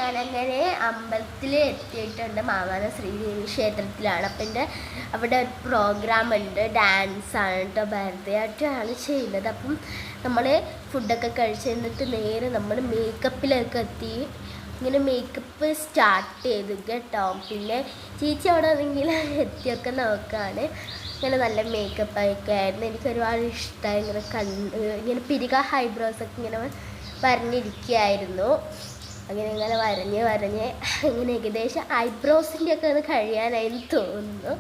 ഞാനങ്ങനെ അമ്പലത്തിൽ എത്തിയിട്ടുണ്ട്. മാമാന ശ്രീദേവി ക്ഷേത്രത്തിലാണ്. അപ്പം അവിടെ ഒരു പ്രോഗ്രാം ഉണ്ട്, ഡാൻസാണ് കേട്ടോ, ഭരതനാട്യമാണ് ചെയ്യുന്നത്. അപ്പം നമ്മൾ ഫുഡൊക്കെ കഴിച്ച് എന്നിട്ട് നേരെ നമ്മൾ മേക്കപ്പിലൊക്കെ എത്തി. ഇങ്ങനെ മേക്കപ്പ് സ്റ്റാർട്ട് ചെയ്തു കേട്ടോ. പിന്നെ ചേച്ചി അവിടെ ആണെങ്കിൽ എത്തിയൊക്കെ നോക്കുകയാണ്. ഇങ്ങനെ നല്ല മേക്കപ്പൊക്കെ ആയിരുന്നു. എനിക്ക് ഒരുപാട് ഇഷ്ടമായി. ഇങ്ങനെ പിരിക ഹൈബ്രോസൊക്കെ ഇങ്ങനെ വരഞ്ഞിരിക്കുകയായിരുന്നു. അങ്ങനെ വരഞ്ഞ് ഇങ്ങനെ ഏകദേശം ഐബ്രോസിൻ്റെയൊക്കെ ഒന്ന് കഴിയാനായിരുന്നു തോന്നുന്നു.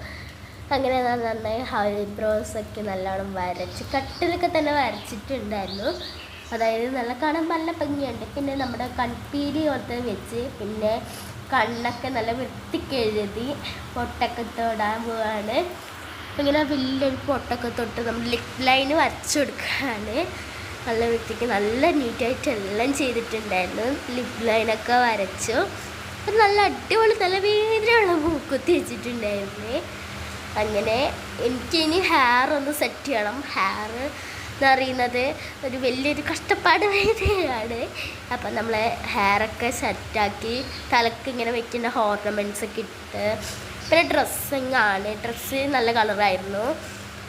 അങ്ങനെ നന്നായി ഐബ്രോസൊക്കെ നല്ലോണം വരച്ച് കട്ടിലൊക്കെ തന്നെ വരച്ചിട്ടുണ്ടായിരുന്നു. അതായത് നല്ല കാണാൻ നല്ല ഭംഗിയുണ്ട്. പിന്നെ നമ്മുടെ കൺപീലി ഓർത്ത് വെച്ച് പിന്നെ കണ്ണൊക്കെ നല്ല വൃത്തിക്ക് എഴുതി പൊട്ടൊക്കെ തൊടാൻ പോവാണ്. ഇങ്ങനെ വലിയൊരു പൊട്ടൊക്കെ തൊട്ട് നമ്മൾ ലിപ് ലൈന് വരച്ചു കൊടുക്കുകയാണ്. നല്ല വൃത്തിക്ക് നല്ല നീറ്റായിട്ട് എല്ലാം ചെയ്തിട്ടുണ്ടായിരുന്നു. ലിപ് ലൈനൊക്കെ വരച്ചു. അപ്പം നല്ല അടിപൊളി നല്ല വേദനയുള്ള മൂക്കുത്തി വെച്ചിട്ടുണ്ടായിരുന്നു. അങ്ങനെ എനിക്കിനി ഹെയർ ഒന്ന് സെറ്റ് ചെയ്യണം. ഹെയർ എന്ന് പറയുന്നത് ഒരു വലിയൊരു കഷ്ടപ്പാട് വേദനയാണ്. അപ്പം നമ്മൾ ഹെയറൊക്കെ സെറ്റാക്കി തലക്ക് ഇങ്ങനെ വെക്കുന്ന ഓർണമെൻറ്റ്സൊക്കെ ഇട്ട് പിന്നെ ഡ്രസ്സ് നല്ല കളറായിരുന്നു.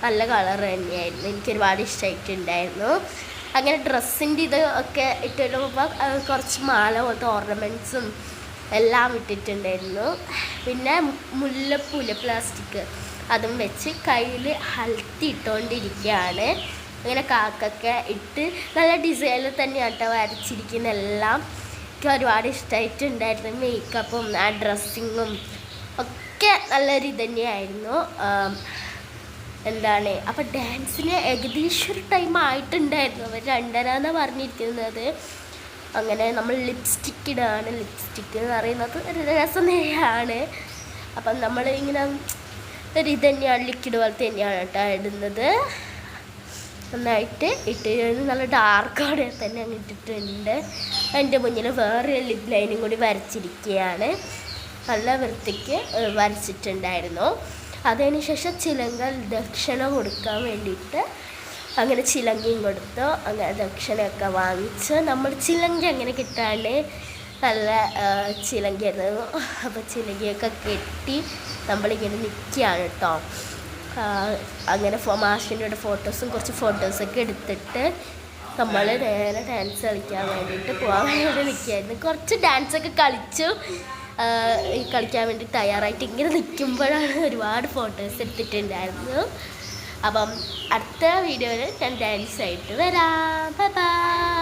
നല്ല കളർ തന്നെയായിരുന്നു. എനിക്ക് ഒരുപാട് ഇഷ്ടമായിട്ടുണ്ടായിരുന്നു. അങ്ങനെ ഡ്രസ്സിൻ്റെ ഇത് ഒക്കെ ഇട്ടിടുമ്പോൾ കുറച്ച് മാല പോലത്തെ ഓർണമെൻറ്റ്സും എല്ലാം ഇട്ടിട്ടുണ്ടായിരുന്നു. പിന്നെ മുല്ലപ്പൂല് പ്ലാസ്റ്റിക് അതും വെച്ച് കയ്യിൽ ഹൽത്തി ഇട്ടുകൊണ്ടിരിക്കുകയാണ്. അങ്ങനെ കാക്കൊക്കെ ഇട്ട് നല്ല ഡിസൈനിൽ തന്നെയാണ് കേട്ടോ വരച്ചിരിക്കുന്ന എല്ലാം. എനിക്ക് ഒരുപാട് ഇഷ്ടമായിട്ടുണ്ടായിരുന്നു. മേക്കപ്പും ആ ഡ്രസ്സിങ്ങും ഒക്കെ നല്ലൊരു ഇത് തന്നെയായിരുന്നു. അപ്പം ഡാൻസിന് ഏകദേശം ഒരു ടൈം ആയിട്ടുണ്ടായിരുന്നു. അവർ 2:30 പറഞ്ഞിരിക്കുന്നത്. അങ്ങനെ നമ്മൾ ലിപ്സ്റ്റിക്ക് ഇടുകയാണ്. ലിപ്സ്റ്റിക്ക് എന്ന് പറയുന്നത് ഒരു രസം തന്നെയാണ്. അപ്പം നമ്മൾ ഇങ്ങനെ ഒരു ഇത് തന്നെയാണ്, ലിക്വിഡ് പോലത്തെ തന്നെയാണ് കേട്ടോ ഇടുന്നത്. നന്നായിട്ട് ഇട്ട് നല്ല ഡാർക്കോടെ തന്നെ അങ്ങ് ഇട്ടിട്ടുണ്ട്. എൻ്റെ മുന്നിൽ വേറെ ലിപ് ലൈനും കൂടി വരച്ചിരിക്കുകയാണ്. നല്ല വൃത്തിക്ക് വരച്ചിട്ടുണ്ടായിരുന്നു. അതിന് ശേഷം ചിലങ്കൽ ദക്ഷിണ കൊടുക്കാൻ വേണ്ടിയിട്ട് അങ്ങനെ ചിലങ്കയും കൊടുത്തു. അങ്ങനെ ദക്ഷിണയൊക്കെ വാങ്ങിച്ച് നമ്മൾ ചിലങ്ക അങ്ങനെ കിട്ടാണ്ട് നല്ല ചിലങ്കയായിരുന്നു. അപ്പോൾ ചിലങ്കയൊക്കെ കെട്ടി നമ്മളിങ്ങനെ നിൽക്കുകയാണ് കേട്ടോ. അങ്ങനെ മാഷിൻ്റെ ഫോട്ടോസും കുറച്ച് ഫോട്ടോസൊക്കെ എടുത്തിട്ട് നമ്മൾ നേരെ ഡാൻസ് കളിക്കാൻ വേണ്ടിയിട്ട് പോകാൻ വേണ്ടി നിൽക്കുകയായിരുന്നു. കുറച്ച് ഡാൻസൊക്കെ കളിക്കാൻ വേണ്ടി തയ്യാറായിട്ട് ഇങ്ങനെ നിൽക്കുമ്പോഴാണ് ഒരുപാട് ഫോട്ടോസ് എടുത്തിട്ടുണ്ടായിരുന്നു. അപ്പം അടുത്ത വീഡിയോയിൽ ഞാൻ ഡാൻസായിട്ട് വരാം. Bye bye.